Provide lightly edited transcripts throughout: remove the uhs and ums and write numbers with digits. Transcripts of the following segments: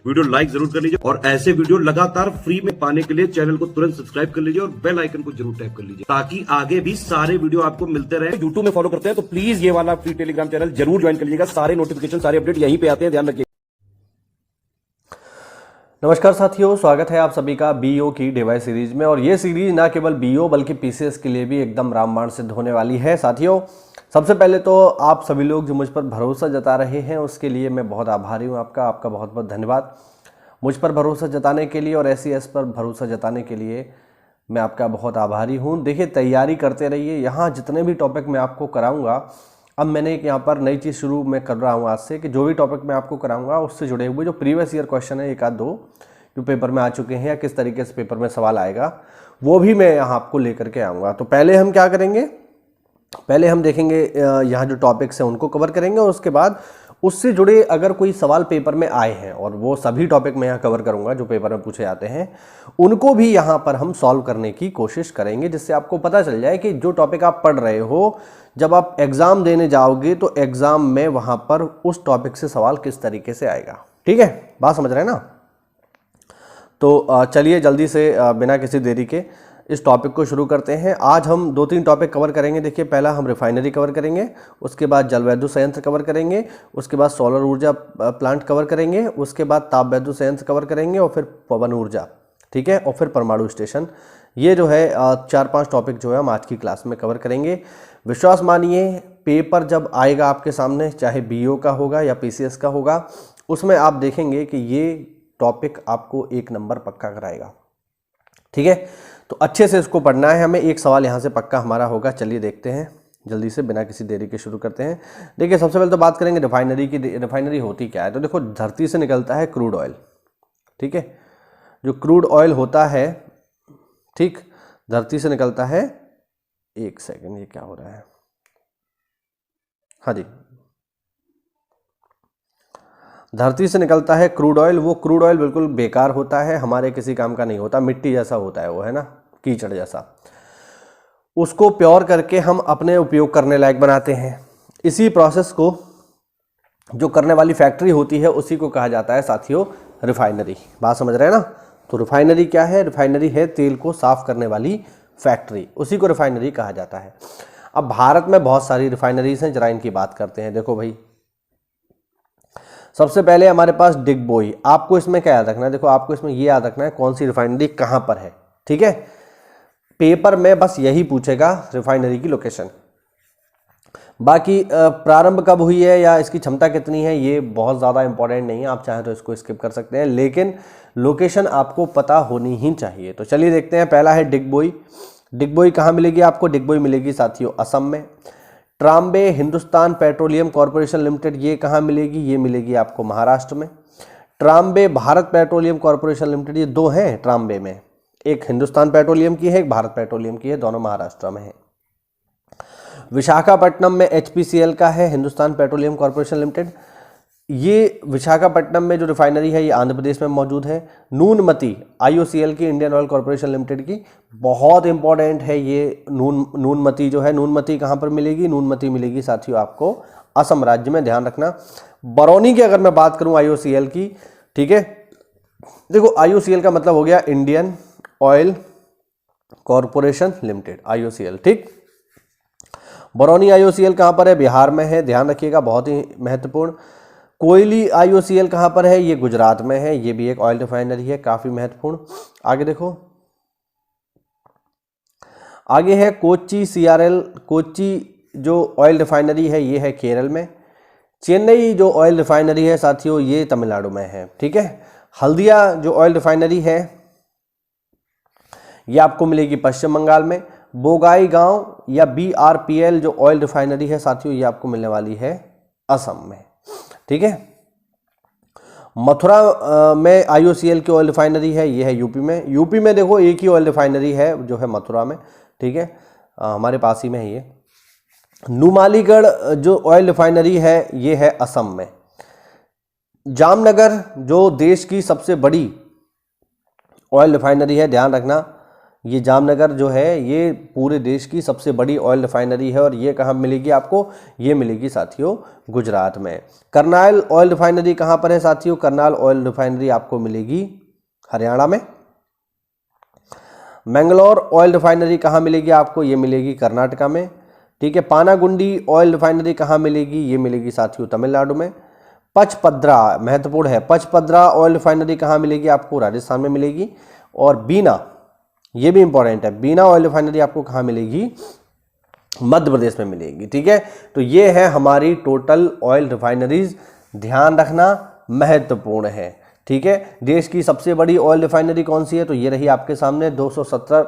Video like जरूर कर लीजिए और ऐसे वीडियो लगातार फ्री में पाने के लिए चैनल को तुरंत सब्सक्राइब कर लीजिए और बेल आइकन को जरूर टैप कर लीजिए ताकि आगे भी सारे वीडियो आपको मिलते रहे। यूट्यूब में फॉलो करते हैं तो प्लीज ये वाला फ्री टेलीग्राम चैनल जरूर ज्वाइन कर लीजिएगा। सारे नोटिफिकेशन सारे अपडेट यहीं पे आते हैं, ध्यान रखिए। नमस्कार साथियों, स्वागत है आप सभी का बीओ की डिवाइस सीरीज में। और ये सीरीज ना केवल बीओ बल्कि पीसीएस के लिए भी एकदम रामबाण सिद्ध होने वाली है। साथियों, सबसे पहले तो आप सभी लोग जो मुझ पर भरोसा जता रहे हैं उसके लिए मैं बहुत आभारी हूं। आपका बहुत बहुत धन्यवाद मुझ पर भरोसा जताने के लिए और एसईएस पर भरोसा जताने के लिए मैं आपका बहुत आभारी हूं। देखिए, तैयारी करते रहिए। यहाँ जितने भी टॉपिक मैं आपको कराऊँगा, अब मैंने एक यहाँ पर नई चीज़ शुरू मैं कर रहा हूँ आज से कि जो भी टॉपिक मैं आपको कराऊंगा उससे जुड़े हुए जो प्रीवियस ईयर क्वेश्चन है, एक आध दो जो पेपर में आ चुके हैं या किस तरीके से पेपर में सवाल आएगा, वो भी मैं यहाँ आपको लेकर के आऊँगा। तो पहले हम क्या करेंगे, पहले हम देखेंगे यहाँ जो टॉपिक्स हैं उनको कवर करेंगे और उसके बाद उससे जुड़े अगर कोई सवाल पेपर में आए हैं, और वो सभी टॉपिक मैं यहाँ कवर करूँगा जो पेपर में पूछे जाते हैं, उनको भी यहाँ पर हम सॉल्व करने की कोशिश करेंगे, जिससे आपको पता चल जाए कि जो टॉपिक आप पढ़ रहे हो जब आप एग्ज़ाम देने जाओगे तो एग्ज़ाम में वहाँ पर उस टॉपिक से सवाल किस तरीके से आएगा। ठीक है, बात समझ रहे हैं ना। तो चलिए जल्दी से बिना किसी देरी के इस टॉपिक को शुरू करते हैं। आज हम 2-3 टॉपिक कवर करेंगे। देखिए, पहला हम रिफाइनरी कवर करेंगे, उसके बाद जलविद्युत संयंत्र कवर करेंगे, उसके बाद सोलर ऊर्जा प्लांट कवर करेंगे, उसके बाद ताप विद्युत संयंत्र कवर करेंगे और फिर पवन ऊर्जा, ठीक है, और फिर परमाणु स्टेशन। ये जो है 4-5 टॉपिक जो है हम आज की क्लास में कवर करेंगे। विश्वास मानिए, पेपर जब आएगा आपके सामने, चाहे बीओ का होगा या पीसीएस का होगा, उसमें आप देखेंगे कि ये टॉपिक आपको 1 नंबर पक्का कराएगा। ठीक है, तो अच्छे से इसको पढ़ना है हमें। एक सवाल यहाँ से पक्का हमारा होगा। चलिए देखते हैं, जल्दी से बिना किसी देरी के शुरू करते हैं। देखिए, सबसे पहले तो बात करेंगे रिफाइनरी की। रिफाइनरी होती क्या है? तो देखो, धरती से निकलता है क्रूड ऑयल। ठीक है, जो क्रूड ऑयल होता है, ठीक, धरती से निकलता है। एक सेकंड, ये क्या हो रहा है? हाँ जी, धरती से निकलता है क्रूड ऑयल। वो क्रूड ऑयल बिल्कुल बेकार होता है, हमारे किसी काम का नहीं होता, मिट्टी जैसा होता है वो, है ना, कीचड़ जैसा। उसको प्योर करके हम अपने उपयोग करने लायक बनाते हैं। इसी प्रोसेस को जो करने वाली फैक्ट्री होती है उसी को कहा जाता है साथियों रिफाइनरी। बात समझ रहे हैं ना। तो रिफाइनरी क्या है? रिफाइनरी है तेल को साफ करने वाली फैक्ट्री, उसी को रिफाइनरी कहा जाता है। अब भारत में बहुत सारी रिफाइनरीज हैं, जरा इनकी बात करते हैं। देखो भाई, सबसे पहले हमारे पास डिगबोई। आपको इसमें क्या याद रखना है? देखो, आपको इसमें ये याद रखना है कौन सी रिफाइनरी कहाँ पर है। ठीक है, पेपर में बस यही पूछेगा, रिफाइनरी की लोकेशन। बाकी प्रारंभ कब हुई है या इसकी क्षमता कितनी है, ये बहुत ज़्यादा इंपॉर्टेंट नहीं है, आप चाहें तो इसको स्किप कर सकते हैं, लेकिन लोकेशन आपको पता होनी ही चाहिए। तो चलिए देखते हैं। पहला है डिगबोई। डिगबोई कहाँ मिलेगी आपको? डिगबोई मिलेगी साथियों असम में। Trombay Hindustan petroleum corporation limited, ये कहाँ मिलेगी? ये मिलेगी आपको महाराष्ट्र में। Trombay Bharat petroleum corporation limited, ये दो हैं ट्राम्बे में, एक हिंदुस्तान पेट्रोलियम की है, एक भारत पेट्रोलियम की है, दोनों महाराष्ट्र में है। विशाखापट्टनम में एचपीसीएल का है, हिंदुस्तान पेट्रोलियम कॉर्पोरेशन लिमिटेड। ये विशाखापट्टनम में जो रिफाइनरी है ये आंध्र प्रदेश में मौजूद है। नूनमती आईओसीएल की, इंडियन ऑयल कॉर्पोरेशन लिमिटेड की, बहुत इंपॉर्टेंट है ये नूनमती जो है। नूनमती कहाँ पर मिलेगी? नूनमती मिलेगी साथियों आपको असम राज्य में, ध्यान रखना। बरौनी की अगर मैं बात करूँ आईओसीएल की, ठीक है, देखो आईओसीएल का मतलब हो गया Indian oil corporation limited, IOCL. ठीक, बरौनी आईओसीएल कहाँ पर है? बिहार में है, ध्यान रखिएगा, बहुत ही महत्वपूर्ण। कोयली आईओसीएल कहाँ पर है? ये गुजरात में है, ये भी एक ऑयल रिफाइनरी है, काफी महत्वपूर्ण। आगे देखो, आगे है कोच्चि सीआरएल। कोच्चि जो ऑयल रिफाइनरी है ये है केरल में। चेन्नई जो ऑयल रिफाइनरी है साथियों ये तमिलनाडु में है। ठीक है, हल्दिया जो ऑयल रिफाइनरी है ये आपको मिलेगी पश्चिम बंगाल में। बोगाई गांव या बीआरपीएल जो ऑयल रिफाइनरी है साथियों ये आपको मिलने वाली है असम में। ठीक है, मथुरा में आईओसीएल की ऑयल रिफाइनरी है, ये है यूपी में। यूपी में देखो एक ही ऑयल रिफाइनरी है जो है मथुरा में। ठीक है, हमारे पास ही में है ये। नुमालीगढ़ जो ऑयल रिफाइनरी है ये है असम में। जामनगर जो देश की सबसे बड़ी ऑयल रिफाइनरी है, ध्यान रखना, ये जामनगर जो है ये पूरे देश की सबसे बड़ी ऑयल रिफाइनरी है और ये कहाँ मिलेगी आपको, ये मिलेगी साथियों गुजरात में। करनाल ऑयल रिफाइनरी कहाँ पर है साथियों, करनाल ऑयल रिफाइनरी आपको मिलेगी हरियाणा में। मैंगलोर ऑयल रिफाइनरी कहाँ मिलेगी आपको, ये मिलेगी कर्नाटका में, ठीक है। पानागुंडी ऑयल रिफाइनरी कहाँ मिलेगी, ये मिलेगी साथियों तमिलनाडु में। पचपद्रा महत्वपूर्ण है, पचपद्रा ऑयल रिफाइनरी कहाँ मिलेगी आपको, राजस्थान में मिलेगी। और बीना, ये भी इंपॉर्टेंट है, बीना ऑयल रिफाइनरी आपको कहाँ मिलेगी, मध्य प्रदेश में मिलेगी, ठीक है। तो ये है हमारी टोटल ऑयल रिफाइनरीज, ध्यान रखना महत्वपूर्ण है, ठीक है। देश की सबसे बड़ी ऑयल रिफाइनरी कौन सी है, तो ये रही आपके सामने 270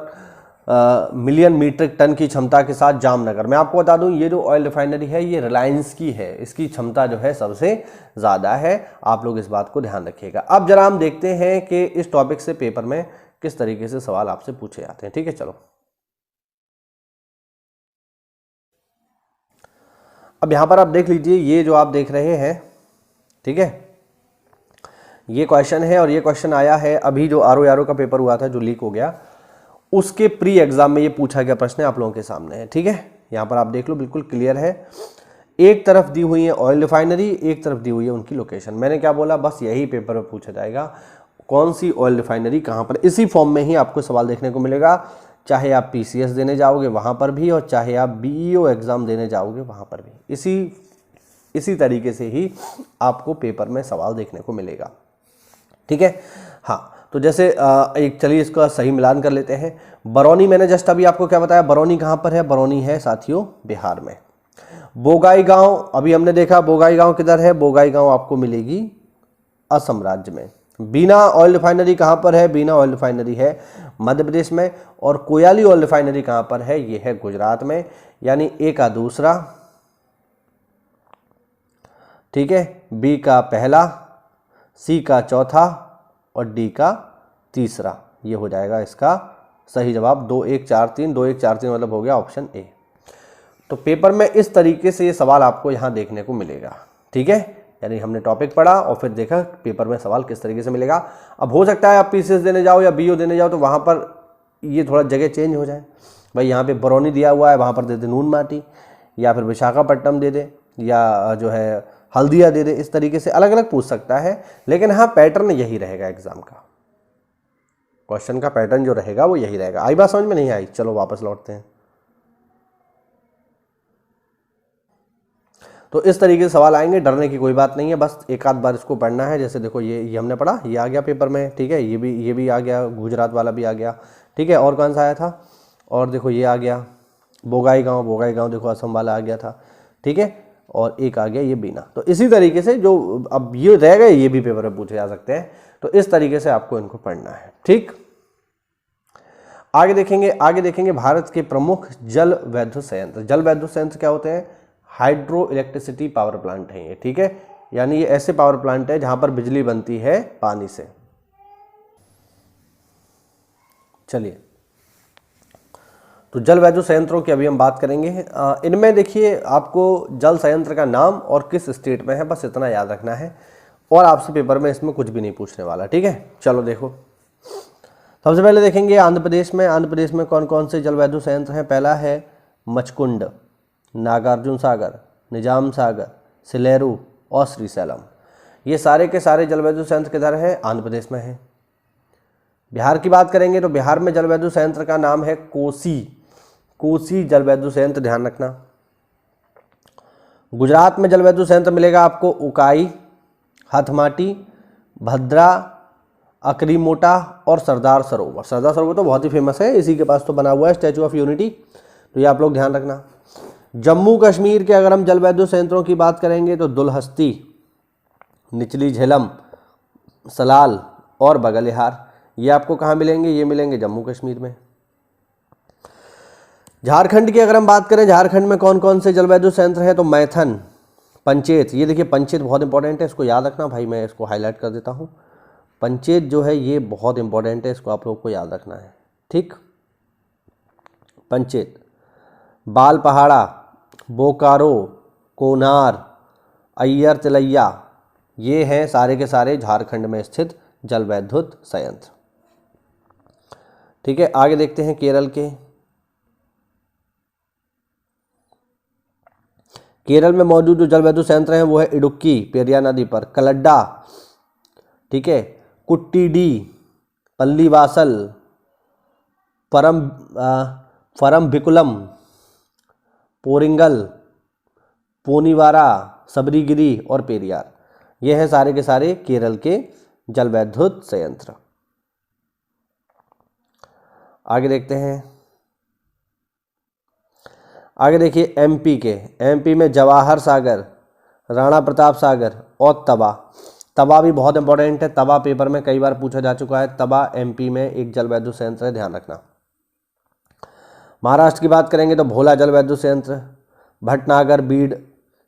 मिलियन मीट्रिक टन की क्षमता के साथ जामनगर। मैं आपको बता दूं ये जो ऑयल रिफाइनरी है ये रिलायंस की है, इसकी क्षमता जो है सबसे ज़्यादा है, आप लोग इस बात को ध्यान रखिएगा। अब जरा हम देखते हैं कि इस टॉपिक से पेपर में किस तरीके से सवाल आपसे पूछे जाते हैं, ठीक है। चलो अब यहाँ पर आप देख लीजिए, ये जो आप देख रहे हैं, ठीक है, ये क्वेश्चन है और ये क्वेश्चन आया है अभी जो आरओ का पेपर हुआ था जो लीक हो गया, उसके प्री एग्जाम में ये पूछा गया प्रश्न है आप लोगों के सामने है, ठीक है। यहाँ पर आप देख लो बिल्कुल क्लियर है, एक तरफ दी हुई है ऑयल रिफाइनरी, एक तरफ दी हुई है उनकी लोकेशन। मैंने क्या बोला, बस यही पेपर में पूछा जाएगा, कौन सी ऑयल रिफाइनरी कहाँ पर। इसी फॉर्म में ही आपको सवाल देखने को मिलेगा, चाहे आप पीसीएस देने जाओगे वहाँ पर भी और चाहे आप बीईओ एग्ज़ाम देने जाओगे वहाँ पर भी, इसी तरीके से ही आपको पेपर में सवाल देखने को मिलेगा, ठीक है। हाँ, तो जैसे एक चलिए इसका सही मिलान कर लेते हैं। बरौनी, मैंने जस्ट अभी आपको क्या बताया, बरौनी कहाँ पर है, बरौनी है साथियों बिहार में। बोगाई गांव, अभी हमने देखा बोगाई गांव किधर है, बोगाई गांव आपको मिलेगी असम राज्य में। बीना ऑयल रिफाइनरी कहाँ पर है, बीना ऑयल रिफाइनरी है मध्य प्रदेश में। और कोयाली ऑयल रिफाइनरी कहाँ पर है, ये है गुजरात में। यानी ए का दूसरा, ठीक है, बी का पहला, सी का चौथा और डी का तीसरा, ये हो जाएगा इसका सही जवाब। 2 1 4 3, 2 1 4 3 मतलब हो गया ऑप्शन ए। तो पेपर में इस तरीके से ये सवाल आपको यहाँ देखने को मिलेगा, ठीक है। यानी हमने टॉपिक पढ़ा और फिर देखा पेपर में सवाल किस तरीके से मिलेगा। अब हो सकता है आप पीसीएस देने जाओ या बीईओ देने जाओ तो वहाँ पर ये थोड़ा जगह चेंज हो जाए, भाई यहाँ पे बरौनी दिया हुआ है, वहाँ पर दे दे नून माटी, या फिर विशाखापट्टनम दे दे, या जो है हल्दिया दे दे, इस तरीके से अलग अलग पूछ सकता है। लेकिन हाँ, पैटर्न यही रहेगा एग्जाम का, क्वेश्चन का पैटर्न जो रहेगा वो यही रहेगा। आई बात समझ में, नहीं आई, चलो वापस लौटते हैं। तो इस तरीके से सवाल आएंगे, डरने की कोई बात नहीं है, बस एक आध बार इसको पढ़ना है। जैसे देखो ये हमने पढ़ा, ये आ गया पेपर में, ठीक है, ये भी आ गया, गुजरात वाला भी आ गया, ठीक है। और कौन सा आया था, और देखो ये आ गया बोगाई गांव देखो असम वाला आ गया था, ठीक है। और एक आ गया ये बीना। तो इसी तरीके से जो अब ये रह गए ये भी पेपर में पूछे जा सकते हैं। तो इस तरीके से आपको इनको पढ़ना है, ठीक। आगे देखेंगे भारत के प्रमुख जल विद्युत संयंत्र। जल विद्युत संयंत्र क्या होते हैं, हाइड्रो इलेक्ट्रिसिटी पावर प्लांट है ये, ठीक है। यानी ये ऐसे पावर प्लांट है जहां पर बिजली बनती है पानी से। चलिए, तो जल विद्युत संयंत्रों की अभी हम बात करेंगे। इनमें देखिए आपको जल संयंत्र का नाम और किस स्टेट में है, बस इतना याद रखना है। और आपसे पेपर में इसमें कुछ भी नहीं पूछने वाला, ठीक है। चलो देखो, सबसे पहले देखेंगे आंध्र प्रदेश में कौन कौन से जल विद्युत संयंत्र हैं। पहला है मचकुंड, नागार्जुन सागर, निजाम सागर, सिलेरू और श्रीशैलम। ये सारे के सारे जल विद्युत संयंत्र किधर हैं, आंध्र प्रदेश में है। बिहार की बात करेंगे तो बिहार में जल विद्युत संयंत्र का नाम है कोसी जल विद्युत संयंत्र, ध्यान रखना। गुजरात में जल विद्युत संयंत्र मिलेगा आपको उकाई, हथमाटी, भद्रा, अकरीमोटा और सरदार सरोवर। सरदार सरोवर तो बहुत ही फेमस है, इसी के पास तो बना हुआ है स्टैचू ऑफ यूनिटी, तो ये आप लोग ध्यान रखना। जम्मू कश्मीर के अगर हम जल विद्युत संयंत्रों की बात करेंगे तो दुलहस्ती, निचली झेलम, सलाल और बगलिहार, ये आपको कहाँ मिलेंगे, ये मिलेंगे जम्मू कश्मीर में। झारखंड की अगर हम बात करें, झारखंड में कौन कौन से जल विद्युत संयंत्र हैं, तो मैथन, पंचेत, ये देखिए पंचेत बहुत इंपॉर्टेंट है, इसको याद रखना भाई, मैं इसको हाईलाइट कर देता हूँ। पंचेत जो है ये बहुत इंपॉर्टेंट है, इसको आप लोग को याद रखना है, ठीक। पंचेत, बाल पहाड़ा, बोकारो, कोनार, अय्यर तिलैया, ये हैं सारे के सारे झारखंड में स्थित जल विद्युत संयंत्र, ठीक है, आगे देखते हैं केरल के। केरल में मौजूद जो जलविद्युत संयंत्र हैं वो है इडुक्की पेरियार नदी पर, कलड्डा, ठीक है, कुट्टीडी, पल्लीवासल, परम्बिकुलम, पोरिंगल, पोनीवारा, सबरीगिरी और पेरियार। ये हैं सारे के सारे केरल के जलविद्युत संयंत्र। आगे देखते हैं, आगे देखिए एमपी के। एमपी में जवाहर सागर, राणा प्रताप सागर और तवा। तवा भी बहुत इंपॉर्टेंट है, तवा पेपर में कई बार पूछा जा चुका है। तवा एमपी में एक जलविद्युत संयंत्र है, ध्यान रखना। महाराष्ट्र की बात करेंगे तो भोला जलविद्युत संयंत्र, भटनागर बीड,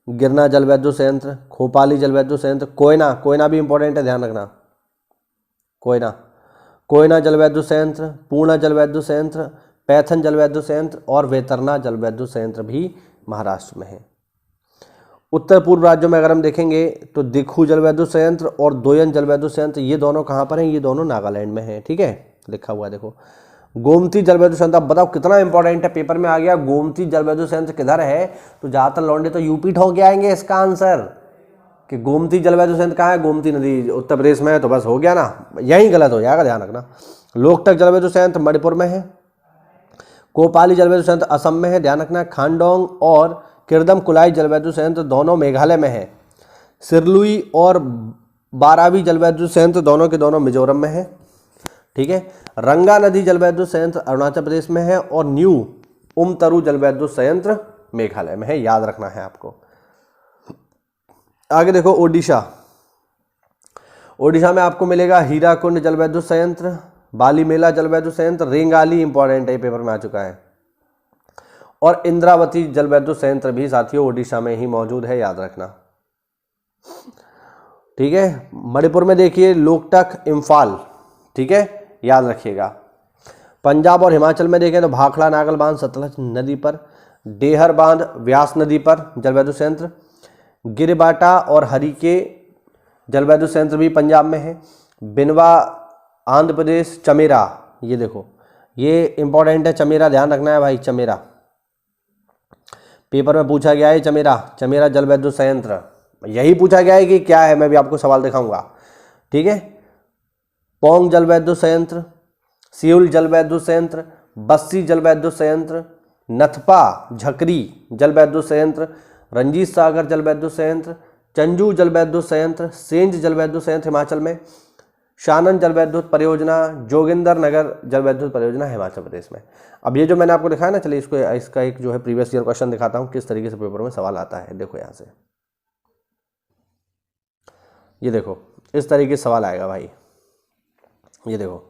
गिरना जलविद्युत संयंत्र, खोपाली जलविद्युत संयंत्र, कोयना, कोयना भी इंपॉर्टेंट है, ध्यान रखना। कोयना, कोयना जलविद्युत संयंत्र, पूर्णा जलविद्युत संयंत्र, पैथन जलविद्युत संयंत्र और वेतरना जलविद्युत संयंत्र भी महाराष्ट्र में है। उत्तर पूर्व राज्यों में अगर हम देखेंगे तो दिखू जलविद्युत संयंत्र और दोयन जलविद्युत संयंत्र, ये दोनों कहाँ पर हैं? ये दोनों नागालैंड में हैं, ठीक है, लिखा हुआ है देखो। गोमती जलविद्युत संयंत्र, अब बताओ कितना इंपॉर्टेंट है, पेपर में आ गया। गोमती जलविद्युत संयंत्र किधर है? तो ज़्यादातर लौंडे तो यूपी ठोक के आएंगे इसका आंसर कि गोमती जलविद्युत संयंत्र कहाँ है? गोमती नदी उत्तर प्रदेश में है, तो बस हो गया ना, यही गलत हो जाएगा, ध्यान रखना। लोकटक जलविद्युत संयंत्र मणिपुर में है, कोपाली जलविद्युत संयंत्र असम में है, ध्यान रखना। खांडोंग और किरदम कुलाई जलविद्युत संयंत्र दोनों मेघालय में है। सिरलुई और बारावी जलविद्युत संयंत्र दोनों के दोनों मिजोरम में है, ठीक है। रंगा नदी जलविद्युत संयंत्र अरुणाचल प्रदेश में है और न्यू उमतरू जलविद्युत संयंत्र मेघालय में है, याद रखना है आपको। आगे देखो ओडिशा। ओडिशा में आपको मिलेगा हीराकुंड जलविद्युत संयंत्र, बालीमेला जलविद्युत संयंत्र, रेंगाली इंपॉर्टेंट है, पेपर में आ चुका है, और इंद्रावती जलविद्युत संयंत्र भी साथियों ओडिशा में ही मौजूद है, याद रखना, ठीक है। मणिपुर में देखिए लोकटक इम्फाल, ठीक है, याद रखिएगा। पंजाब और हिमाचल में देखें तो भाखड़ा नागल बांध सतलज नदी पर, डेहर बांध व्यास नदी पर जलविद्युत संयंत्र, गिरबाटा और हरिके जलविद्युत संयंत्र भी पंजाब में है। बिनवा आंध्र प्रदेश, चमेरा, ये देखो ये इंपॉर्टेंट है, चमेरा ध्यान रखना है भाई, चमेरा पेपर में पूछा गया है। चमेरा, चमेरा जलविद्युत संयंत्र यही पूछा गया है कि क्या है, मैं भी आपको सवाल दिखाऊंगा, ठीक है। पोंग जलविद्युत संयंत्र, सिउल जलविद्युत संयंत्र, बस्सी जलविद्युत संयंत्र, नथपा झकरी जलविद्युत संयंत्र, रंजीत सागर जलविद्युत संयंत्र, चंजू जलविद्युत संयंत्र, सेंज जलविद्युत संयंत्र हिमाचल में, शानन जलविद्युत परियोजना, जोगिंदर नगर जलविद्युत परियोजना हिमाचल प्रदेश में। अब ये जो मैंने आपको दिखाया ना, चलिए इसका एक जो है प्रीवियस ईयर क्वेश्चन दिखाता हूँ, किस तरीके से पेपर में सवाल आता है। देखो यहाँ से, ये देखो इस तरीके से सवाल आएगा भाई। ये देखो,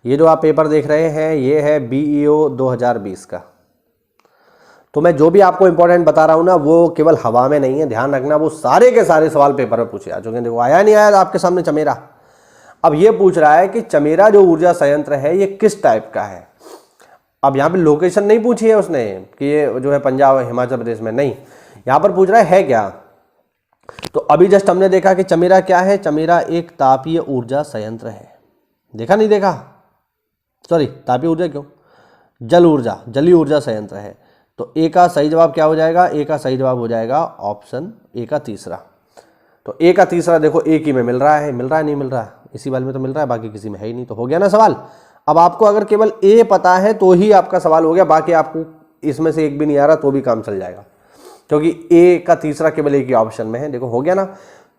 ये जो आप पेपर देख रहे हैं ये है BEO 2020 का। तो मैं जो भी आपको इंपॉर्टेंट बता रहा हूँ ना, वो केवल हवा में नहीं है, ध्यान रखना, वो सारे के सारे सवाल पेपर में पूछे आ चुके हैं। देखो आया नहीं आया आपके सामने चमेरा। अब ये पूछ रहा है कि चमेरा जो ऊर्जा संयंत्र है ये किस टाइप का है। अब यहाँ पे लोकेशन नहीं पूछी है उसने कि ये जो है पंजाब हिमाचल प्रदेश में, नहीं, यहाँ पर पूछ रहा है क्या। तो अभी जस्ट हमने देखा कि चमेरा क्या है, चमेरा एक तापीय ऊर्जा संयंत्र है। देखा नहीं देखा, सॉरी तापीय ऊर्जा क्यों, जल ऊर्जा, जलीय ऊर्जा संयंत्र है। तो ए का सही जवाब क्या हो जाएगा? ए का सही जवाब हो जाएगा ऑप्शन ए का तीसरा। तो ए का तीसरा देखो एक ही में मिल रहा है, नहीं मिल रहा है, इसी वाले में तो मिल रहा है, बाकी किसी में है ही नहीं। तो हो गया ना सवाल। अब आपको अगर केवल ए पता है तो ही आपका सवाल हो गया, बाकी आपको इसमें से एक भी नहीं आ रहा तो भी काम चल जाएगा, क्योंकि ए का तीसरा केवल एक ही ऑप्शन में है। देखो हो गया ना।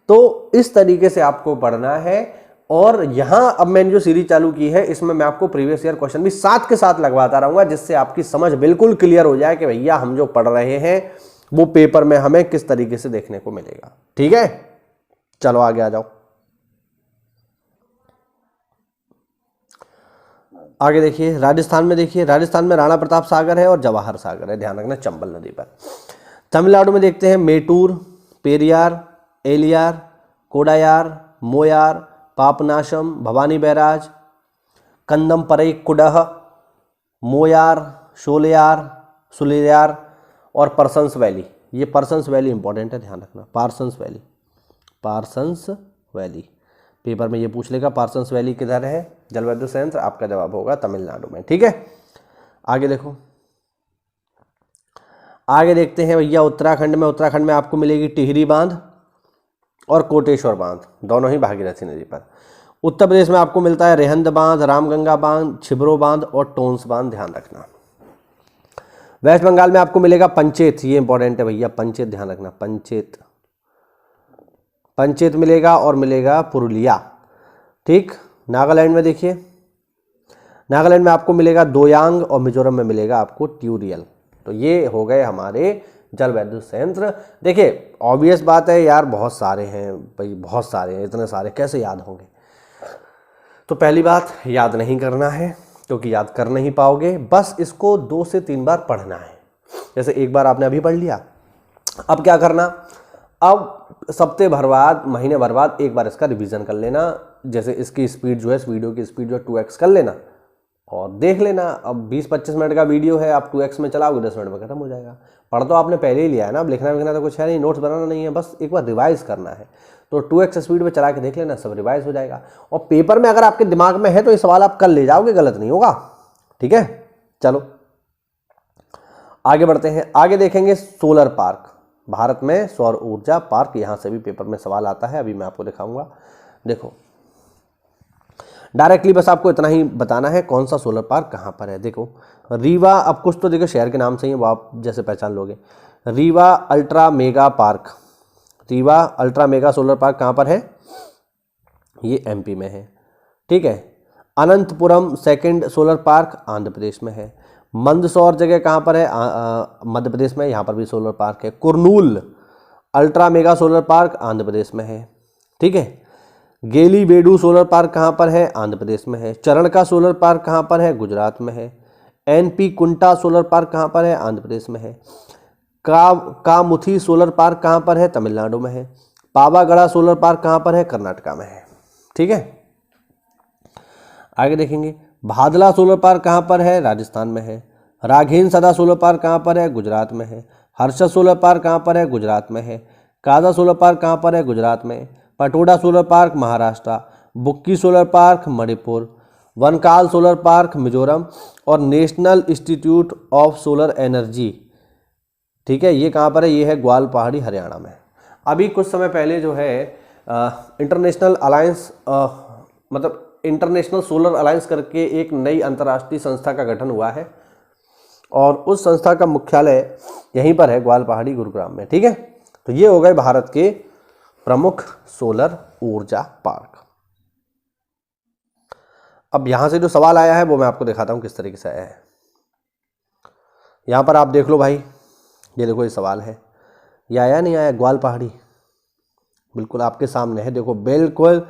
तो इस तरीके से आपको पढ़ना है। और यहां अब मैंने जो सीरीज चालू की है इसमें मैं आपको प्रीवियस ईयर क्वेश्चन भी साथ के साथ लगवाता रहूंगा, जिससे आपकी समझ बिल्कुल क्लियर हो जाए कि भैया हम जो पढ़ रहे हैं वो पेपर में हमें किस तरीके से देखने को मिलेगा। ठीक है, चलो आगे आ जाओ। आगे देखिए राजस्थान में, देखिए राजस्थान में राणा प्रताप सागर है और जवाहर सागर है, ध्यान रखना, चंबल नदी पर। तमिलनाडु में देखते हैं मेटूर, पेरियार, एलियार, कोडायार, मोयार, पापनाशम, भवानी बैराज, कंदमपरई कुडह, मोयार, शोलियार, सुलियार और पार्सन्स वैली। ये पार्सन्स वैली इंपॉर्टेंट है, ध्यान रखना, Parsons valley, Parsons valley paper में ये पूछ लेगा पार्सन्स वैली किधर है, जल विद्युत संयंत्र आपका जवाब होगा तमिलनाडु में। ठीक है, आगे देखो, आगे देखते हैं भैया उत्तराखंड में। उत्तराखंड में आपको मिलेगी टिहरी बांध और कोटेश्वर बांध, दोनों ही भागीरथी नदी पर। उत्तर प्रदेश में आपको मिलता है रेहंद बांध, रामगंगा बांध, छिबरो बांध और टोंस बांध, ध्यान रखना। वेस्ट बंगाल में आपको मिलेगा पंचेत, ये इंपॉर्टेंट है भैया, पंचेत ध्यान रखना, पंचेत, पंचेत मिलेगा और मिलेगा पुरुलिया। ठीक, नागालैंड में देखिए, नागालैंड में आपको मिलेगा दोयांग और मिजोरम में मिलेगा आपको ट्यूरियल। तो ये हो गए हमारे जल विद्युत संयंत्र। देखिए ऑब्वियस बात है यार, बहुत सारे हैं भाई, बहुत सारे हैं, इतने सारे कैसे याद होंगे। तो पहली बात, याद नहीं करना है क्योंकि याद कर नहीं पाओगे, बस इसको 2 से 3 बार पढ़ना है। जैसे एक बार आपने अभी पढ़ लिया, अब क्या करना, अब सप्ताह भर बाद, महीने भर बाद एक बार इसका रिवीजन कर लेना। जैसे इसकी स्पीड जो है, इस वीडियो की स्पीड जो है 2x कर लेना और देख लेना। अब 20-25 मिनट का वीडियो है, आप 2x में चलाओगे 10 मिनट में खत्म हो जाएगा। पढ़ तो आपने पहले ही लिया है ना, अब लिखना विखना तो कुछ है नहीं, नोट्स बनाना नहीं है, बस एक बार रिवाइज करना है। तो 2x स्पीड में चला के देख लेना, सब रिवाइज हो जाएगा। और पेपर में अगर आपके दिमाग में है तो ये सवाल आप कल ले जाओगे, गलत नहीं होगा। ठीक है, चलो आगे बढ़ते हैं। आगे देखेंगे सोलर पार्क, भारत में सौर ऊर्जा पार्क, यहां से भी पेपर में सवाल आता है, अभी मैं आपको दिखाऊंगा। देखो डायरेक्टली बस आपको इतना ही बताना है कौन सा सोलर पार्क कहाँ पर है। देखो रीवा, अब कुछ तो देखो शहर के नाम से ही वो आप जैसे पहचान लोगे। Rewa ultra mega park, Rewa ultra mega solar park कहाँ पर है, ये एमपी में है। ठीक है, Anantapuram second solar park Andhra Pradesh में है। मंदसौर जगह कहाँ पर है, मध्य प्रदेश में, यहाँ पर भी सोलर पार्क है। Kurnool ultra mega solar park Andhra Pradesh में है। ठीक है, गेलीबेडू सोलर पार्क कहाँ पर है, आंध्र प्रदेश में है। चरण का सोलर पार्क कहाँ पर है, गुजरात में है। एनपी कुंटा सोलर पार्क कहाँ पर है, आंध्र प्रदेश में है। कामुथी सोलर पार्क कहाँ पर है, तमिलनाडु में है। पावागढ़ा सोलर पार्क कहाँ पर है, कर्नाटका में है। ठीक है, आगे देखेंगे भादला सोलर पार्क कहाँ पर है, राजस्थान में है। राघेन सदा सोलर पार्क कहाँ पर है, गुजरात में है। हर्षद सोलर पार्क कहाँ पर है, गुजरात में है। काजा सोलर पार्क कहाँ पर है, गुजरात में। Patoda solar park Maharashtra. Bukki solar park Manipur. Vankal solar park Mizoram और national institute of solar energy, ठीक है, ये कहाँ पर है, ये है ग्वाल पहाड़ी हरियाणा में। अभी कुछ समय पहले जो है इंटरनेशनल अलायंस, मतलब इंटरनेशनल सोलर अलायंस करके एक नई अंतर्राष्ट्रीय संस्था का गठन हुआ है और उस संस्था का मुख्यालय यहीं पर है, ग्वाल पहाड़ी गुरुग्राम में। ठीक है, तो ये हो गए भारत के प्रमुख सोलर ऊर्जा पार्क। अब यहां से जो सवाल आया है वो मैं आपको दिखाता हूं किस तरीके से आया है। यहां पर आप देख लो भाई, ये देखो ये सवाल है, ये आया नहीं आया, ग्वाल पहाड़ी बिल्कुल आपके सामने है। देखो बिल्कुल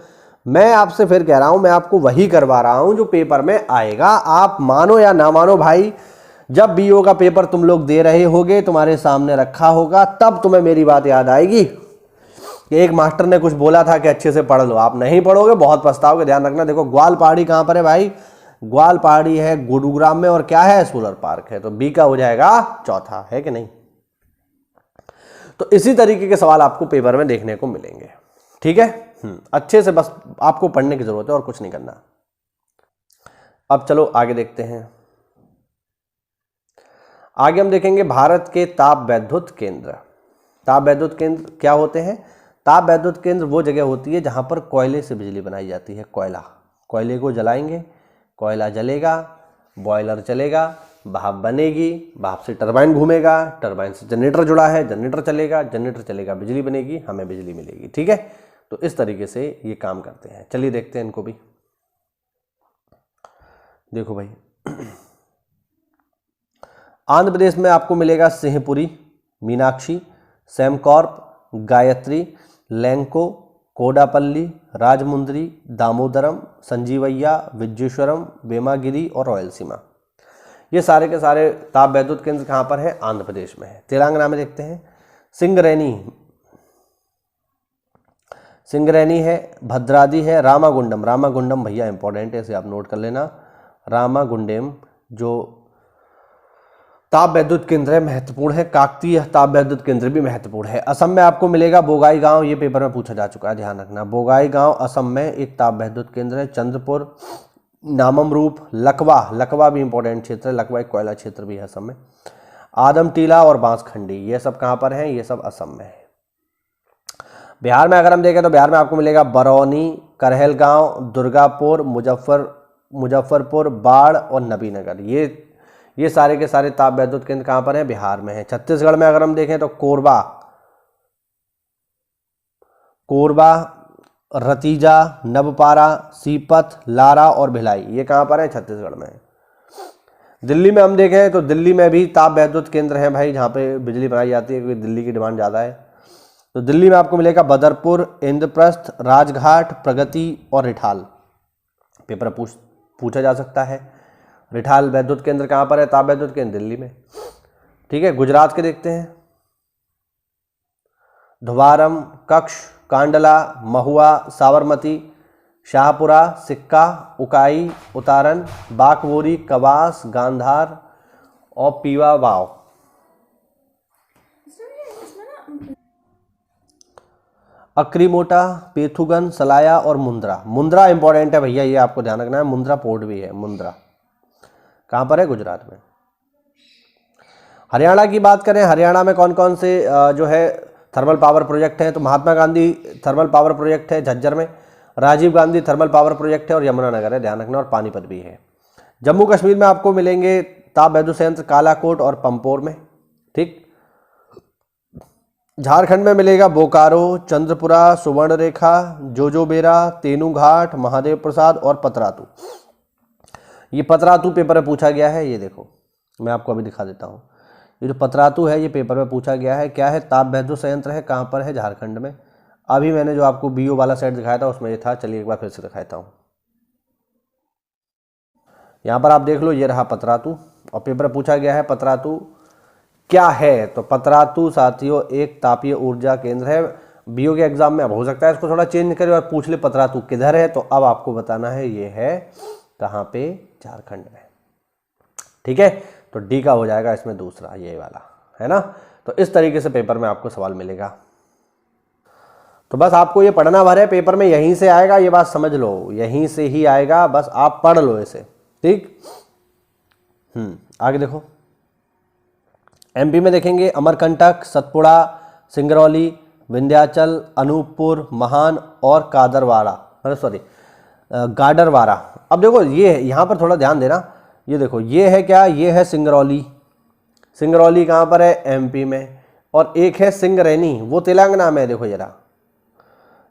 मैं आपसे फिर कह रहा हूं, मैं आपको वही करवा रहा हूं जो पेपर में आएगा। आप मानो या ना मानो भाई, जब बीओ का पेपर तुम लोग दे रहे होगे, तुम्हारे सामने रखा होगा, तब तुम्हें मेरी बात याद आएगी। एक मास्टर ने कुछ बोला था कि अच्छे से पढ़ लो, आप नहीं पढ़ोगे बहुत पछताओगे। ध्यान रखना। देखो ग्वाल पहाड़ी कहां पर है भाई, ग्वाल पहाड़ी है गुरुग्राम में, और क्या है, सोलर पार्क है। तो बी का हो जाएगा चौथा, है कि नहीं। तो इसी तरीके के सवाल आपको पेपर में देखने को मिलेंगे। ठीक है, अच्छे से बस आपको पढ़ने की जरूरत है और कुछ नहीं करना। अब चलो आगे देखते हैं। आगे हम देखेंगे भारत के ताप वैद्युत केंद्र। ताप वैद्युत केंद्र क्या होते हैं? ताप वैद्युत केंद्र वो जगह होती है जहां पर कोयले से बिजली बनाई जाती है। कोयले को जलाएंगे, कोयला जलेगा, बॉयलर चलेगा, भाप बनेगी, भाप से टरबाइन घूमेगा, टरबाइन से जनरेटर जुड़ा है, जनरेटर चलेगा, बिजली बनेगी, हमें बिजली मिलेगी। ठीक है, तो इस तरीके से ये काम करते हैं। चलिए देखते हैं इनको भी। देखो भाई, आंध्र प्रदेश में आपको मिलेगा सिंहपुरी, मीनाक्षी, सेमकॉर्प, गायत्री, लैंको, कोडापल्ली, राजमुंद्री, दामोदरम, संजीवैया, विज्जेश्वरम, वेमागिरी और रॉयलसीमा। ये सारे के सारे ताप वैद्युत केंद्र कहाँ पर है? आंध्र प्रदेश में है। तेलंगाना में देखते हैं, सिंगरैनी है, भद्रादी है, रामागुंडम भैया इंपॉर्टेंट है, इसे आप नोट कर लेना। रामागुंडेम जो ताप वैद्युत केंद्र है महत्वपूर्ण है। काकतीय ताप वैद्युत केंद्र भी महत्वपूर्ण है। असम में आपको मिलेगा बोगाई गांव, ये पेपर में पूछा जा चुका है, ध्यान रखना। बोगाई गांव असम में एक ताप वैद्युत केंद्र है। चंद्रपुर नामम रूप, लकवा, लकवा भी इंपॉर्टेंट क्षेत्र है, लकवा एक कोयला क्षेत्र भी है असम में। आदम टीला और बांसखंडी, ये सब कहाँ पर हैं? ये सब असम में है। बिहार में अगर हम देखें तो बिहार में आपको मिलेगा बरौनी, करहलगांव, दुर्गापुर, मुजफ्फरपुर, बाढ़ और नबीनगर। ये सारे के सारे ताप विद्युत केंद्र कहाँ पर हैं? बिहार में है। छत्तीसगढ़ में अगर हम देखें तो कोरबा, रतीजा, नवपारा, सीपत, लारा और भिलाई, ये कहाँ पर है? छत्तीसगढ़ में है। दिल्ली में हम देखें तो दिल्ली में भी ताप विद्युत केंद्र हैं भाई, जहाँ पे बिजली बनाई जाती है, क्योंकि दिल्ली की डिमांड ज़्यादा है। तो दिल्ली में आपको मिलेगा बदरपुर, इंद्रप्रस्थ, राजघाट, प्रगति और रिठाल। पेपर पूछा जा सकता है। रिठाल विद्युत केंद्र कहाँ पर है? ताप विद्युत केंद्र दिल्ली में। ठीक है, गुजरात के देखते हैं। धुवारम, कक्ष, कांडला, महुआ, साबरमती, शाहपुरा, सिक्का, उकाई, उतारन, बाकवोरी, कवास, गांधार और पीवा वाव। अक्रीमोटा, पेथुगन, सलाया और मुंद्रा। मुंद्रा इंपॉर्टेंट है भैया, ये आपको ध्यान रखना है। मुंद्रा पोर्ट भी है। मुंद्रा कहाँ पर है? गुजरात में। हरियाणा की बात करें, हरियाणा में कौन कौन से जो है थर्मल पावर प्रोजेक्ट हैं? तो Mahatma Gandhi thermal power project है झज्जर में, Rajiv Gandhi thermal power project है और यमुनानगर है, ध्यान रखना, और पानीपत भी है। जम्मू कश्मीर में आपको मिलेंगे ताप विद्युत संयंत्र कालाकोट और पंपोर में। ठीक, झारखंड में मिलेगा बोकारो, चंद्रपुरा, सुवर्णरेखा, जोजोबेरा, तेनूघाट, महादेव प्रसाद और पतरातू। ये पतरातू पेपर में पूछा गया है, ये देखो मैं आपको अभी दिखा देता हूँ। ये जो पतरातू है ये पेपर में पूछा गया है। क्या है? ताप विद्युत संयंत्र है, कहाँ पर है? झारखंड में। अभी मैंने जो आपको बीओ वाला सेट दिखाया था उसमें ये था। चलिए एक बार फिर से दिखाता हूँ। यहाँ पर आप देख लो, ये रहा पतरातू, और पेपर में पूछा गया है पतरातू क्या है? तो पतरातू साथियों एक तापीय ऊर्जा केंद्र है। बीओ के एग्जाम में अब हो सकता है इसको थोड़ा चेंज करें और पूछ ले पतरातू किधर है, तो अब आपको बताना है ये है कहाँ पे? झारखंड में। ठीक है, तो डी का हो जाएगा इसमें दूसरा, ये वाला है ना। तो इस तरीके से पेपर में आपको सवाल मिलेगा। तो बस आपको ये पढ़ना भर है, पेपर में यहीं से आएगा, ये बात समझ लो, यहीं से ही आएगा, बस आप पढ़ लो इसे। ठीक, आगे देखो। एमपी में देखेंगे अमरकंटक, सतपुड़ा, सिंगरौली, विंध्याचल, अनूपपुर, महान और गाडरवारा। अब देखो ये यहाँ पर थोड़ा ध्यान देना, ये देखो ये है क्या? ये है सिंगरौली। सिंगरौली कहाँ पर है? एमपी में। और एक है सिंगरैनी, वो तेलंगाना में है। देखो जरा,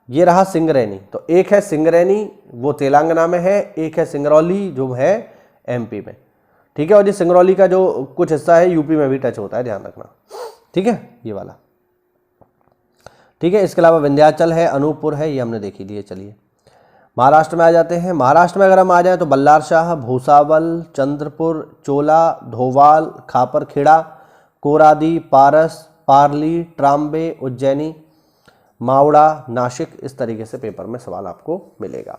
ये रहा सिंगरैनी। तो एक है सिंगरैनी, वो तेलंगाना में है, एक है सिंगरौली जो है एमपी में। ठीक है, और ये सिंगरौली का जो कुछ हिस्सा है यूपी में भी टच होता है, ध्यान रखना। ठीक है, ये वाला। ठीक है, इसके अलावा विंध्याचल है, अनूपपुर है, ये हमने देखी लिए। चलिए महाराष्ट्र में आ जाते हैं। महाराष्ट्र में अगर हम आ जाएं तो बल्लारशाह, भूसावल, चंद्रपुर, चोला, धोवाल, खापरखेड़ा, कोरादी, पारस, पारली, ट्राम्बे, उज्जैनी, मावड़ा, नासिक। इस तरीके से पेपर में सवाल आपको मिलेगा।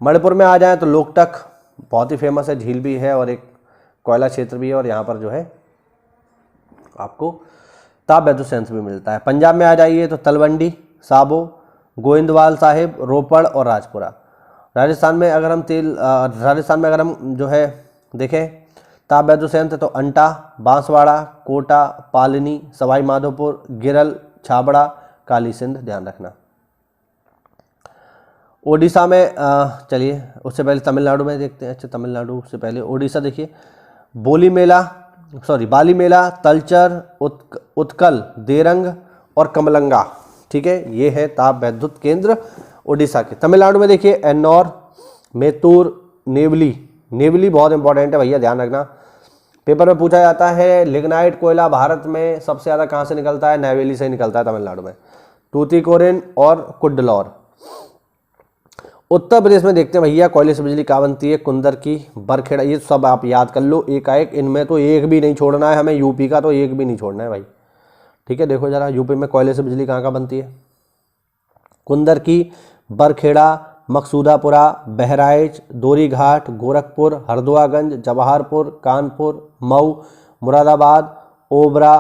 मणिपुर में आ जाएं तो लोकटक बहुत ही फेमस है, झील भी है और एक कोयला क्षेत्र भी है, और यहाँ पर जो है आपको ताप विद्युत संयंत्र भी मिलता है। पंजाब में आ जाइए तो तलवंडी साबो, गोविंदवाल साहिब, रोपड़ और राजपुरा। राजस्थान में अगर हम जो है देखें ताप विद्युत संयंत्र तो अंटा, बांसवाड़ा, कोटा, पालनी, सवाई माधोपुर, गिरल, छाबड़ा, काली सिंध, ध्यान रखना। ओडिशा में चलिए उससे पहले तमिलनाडु में देखते हैं। अच्छा, तमिलनाडु से पहले ओडिशा देखिए, बाली मेला, तलचर, उत्कल, देरंग और कमलंगा। ठीक है, ये है ताप विद्युत केंद्र ओडिशा के। तमिलनाडु में देखिए एन्नौर, मेतूर, नेवली बहुत इंपॉर्टेंट है भैया, ध्यान रखना। पेपर में पूछा जाता है लिग्नाइट कोयला भारत में सबसे ज़्यादा कहाँ से निकलता है? नेवेली से निकलता है तमिलनाडु में, टूतीकोरिन और कुड्डलौर। उत्तर प्रदेश में देखते हैं भैया कोयले से बिजली कहाँ बनती है? कुंदर की, बरखेड़ा। ये सब आप याद कर लो एक एक, इनमें तो एक भी नहीं छोड़ना है हमें, यूपी का तो एक भी नहीं छोड़ना है भाई। ठीक है, देखो जरा यूपी में कोयले से बिजली कहाँ बनती है? कुंदर की, बरखेड़ा, मकसूदापुरा, बहराइच, दोरीघाट, गोरखपुर, हरदुआगंज, जवाहरपुर, कानपुर, मऊ, मुरादाबाद, ओबरा,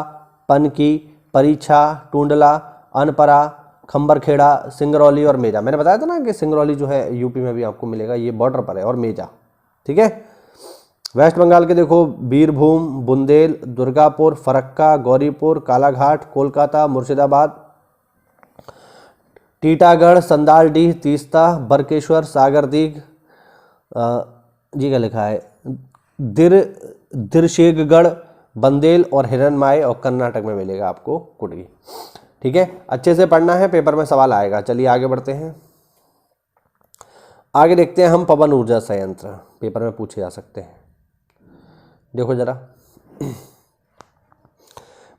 पनकी, परीछा, टूंडला, अनपरा, खंबरखेड़ा, सिंगरौली और मेजा। मैंने बताया था ना कि सिंगरौली जो है यूपी में भी आपको मिलेगा, ये बॉर्डर पर है, और मेजा। ठीक है। वेस्ट बंगाल के देखो बीरभूम, बुंदेल, दुर्गापुर, फरक्का, गौरीपुर, कालाघाट, कोलकाता, मुर्शिदाबाद, टीटागढ़, संदालडीह, तीस्ता, बरकेश्वर, सागरदीघ, जी क्या लिखा है, दिरशेगगढ़, बंदेल और हिरनमाई, और कर्नाटक में मिलेगा आपको कुडगी। ठीक है, अच्छे से पढ़ना है, पेपर में सवाल आएगा। चलिए आगे बढ़ते हैं। आगे देखते हैं हम पवन ऊर्जा संयंत्र, पेपर में पूछे जा सकते हैं। देखो जरा,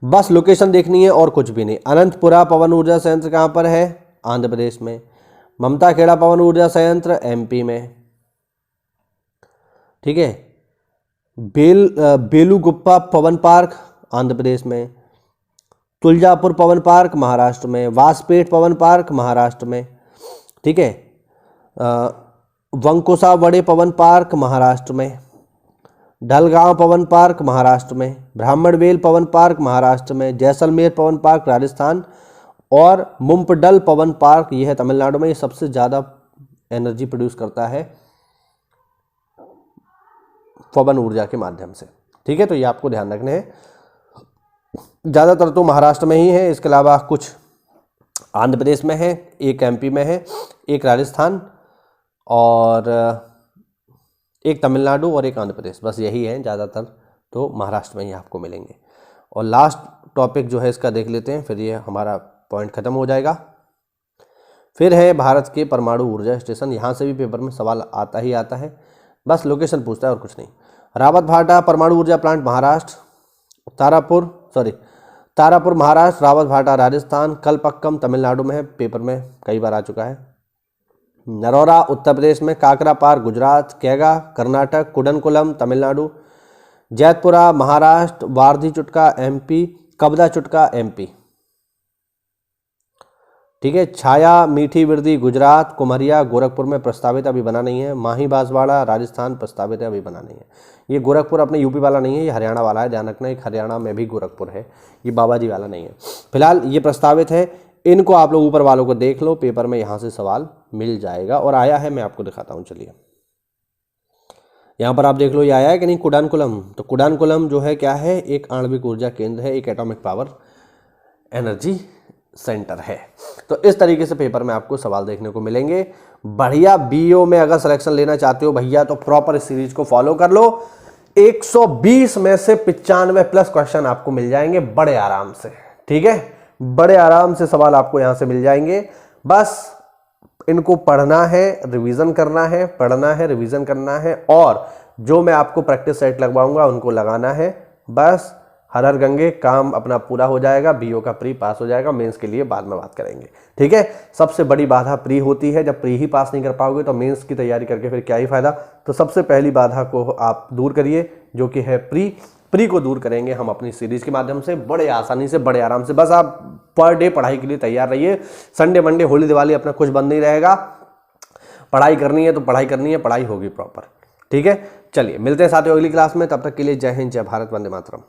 बस लोकेशन देखनी है और कुछ भी नहीं। अनंतपुरा पवन ऊर्जा संयंत्र कहाँ पर है? आंध्र प्रदेश में। ममता खेड़ा पवन ऊर्जा संयंत्र एमपी में। ठीक है, बेलूगुप्पा पवन पार्क आंध्र प्रदेश में। तुलजापुर पवन पार्क महाराष्ट्र में। वासपेट पवन पार्क महाराष्ट्र में। ठीक है, वंकोसावड़े पवन पार्क महाराष्ट्र में। ढलगांव पवन पार्क महाराष्ट्र में। ब्राह्मणवेल पवन पार्क महाराष्ट्र में। जैसलमेर पवन पार्क राजस्थान, और मुंपडल पवन पार्क यह है तमिलनाडु में। ये सबसे ज़्यादा एनर्जी प्रोड्यूस करता है पवन ऊर्जा के माध्यम से। ठीक है, तो ये आपको ध्यान रखने हैं। ज़्यादातर तो महाराष्ट्र में ही है, इसके अलावा कुछ आंध्र प्रदेश में है, एक एमपी में है, एक राजस्थान, और एक तमिलनाडु और एक आंध्र प्रदेश। बस यही है, ज़्यादातर तो महाराष्ट्र में ही आपको मिलेंगे। और लास्ट टॉपिक जो है इसका देख लेते हैं, फिर ये हमारा पॉइंट खत्म हो जाएगा। फिर है भारत के परमाणु ऊर्जा स्टेशन। यहाँ से भी पेपर में सवाल आता ही आता है, बस लोकेशन पूछता है और कुछ नहीं। रावत भाटा परमाणु ऊर्जा प्लांट महाराष्ट्र। तारापुर महाराष्ट्र, रावत भाटा राजस्थान, कलपक्कम तमिलनाडु में है, पेपर में कई बार आ चुका है। नरोरा उत्तर प्रदेश में, काकरापार गुजरात, कैगा कर्नाटक, कुडनकुलम तमिलनाडु, जैतपुरा महाराष्ट्र, वारधी चुटका एमपी, कबदा चुटका एमपी। ठीक है, छाया मीठी बिरदी गुजरात, कुमरिया गोरखपुर में प्रस्तावित अभी बना नहीं है। माही बांसवाड़ा राजस्थान प्रस्तावित है, अभी बना नहीं है। ये गोरखपुर अपने यूपी वाला नहीं है, ये हरियाणा वाला है, ध्यान रखना। एक हरियाणा में भी गोरखपुर है, ये बाबाजी वाला नहीं है। फिलहाल ये प्रस्तावित है, इनको आप लोग ऊपर वालों को देख लो, पेपर में यहाँ से सवाल मिल जाएगा। और आया है, मैं आपको दिखाता हूँ। चलिए यहाँ पर आप देख लो, ये आया है कि नहीं, कुडानकुलम। तो कुडानकुलम जो है क्या है, एक आणविक ऊर्जा केंद्र है, एक एटॉमिक पावर एनर्जी सेंटर है। तो इस तरीके से पेपर में आपको सवाल देखने को मिलेंगे। बढ़िया बीओ में अगर सिलेक्शन लेना चाहते हो भैया, तो प्रॉपर इस सीरीज को फॉलो कर लो। 120 में से 95 प्लस क्वेश्चन आपको मिल जाएंगे बड़े आराम से। ठीक है, बड़े आराम से सवाल आपको यहां से मिल जाएंगे। बस इनको पढ़ना है, रिवीजन करना है, पढ़ना है, रिवीजन करना है, और जो मैं आपको प्रैक्टिस सेट लगवाऊंगा उनको लगाना है। बस हर हर गंगे काम अपना पूरा हो जाएगा, बीओ का प्री पास हो जाएगा। मेंस के लिए बाद में बात करेंगे। ठीक है, सबसे बड़ी बाधा प्री होती है। जब प्री ही पास नहीं कर पाओगे तो मेंस की तैयारी करके फिर क्या ही फायदा। तो सबसे पहली बाधा को आप दूर करिए, जो कि है प्री को दूर करेंगे हम अपनी सीरीज के माध्यम से, बड़े आसानी से, बड़े आराम से। बस आप पर डे पढ़ाई के लिए तैयार रहिए। संडे मंडे होली दिवाली अपना कुछ बंद नहीं रहेगा। पढ़ाई करनी है तो पढ़ाई करनी है, पढ़ाई होगी प्रॉपर। ठीक है, चलिए मिलते हैं साथियों अगली क्लास में। तब तक के लिए जय हिंद, जय भारत, वंदे मातरम।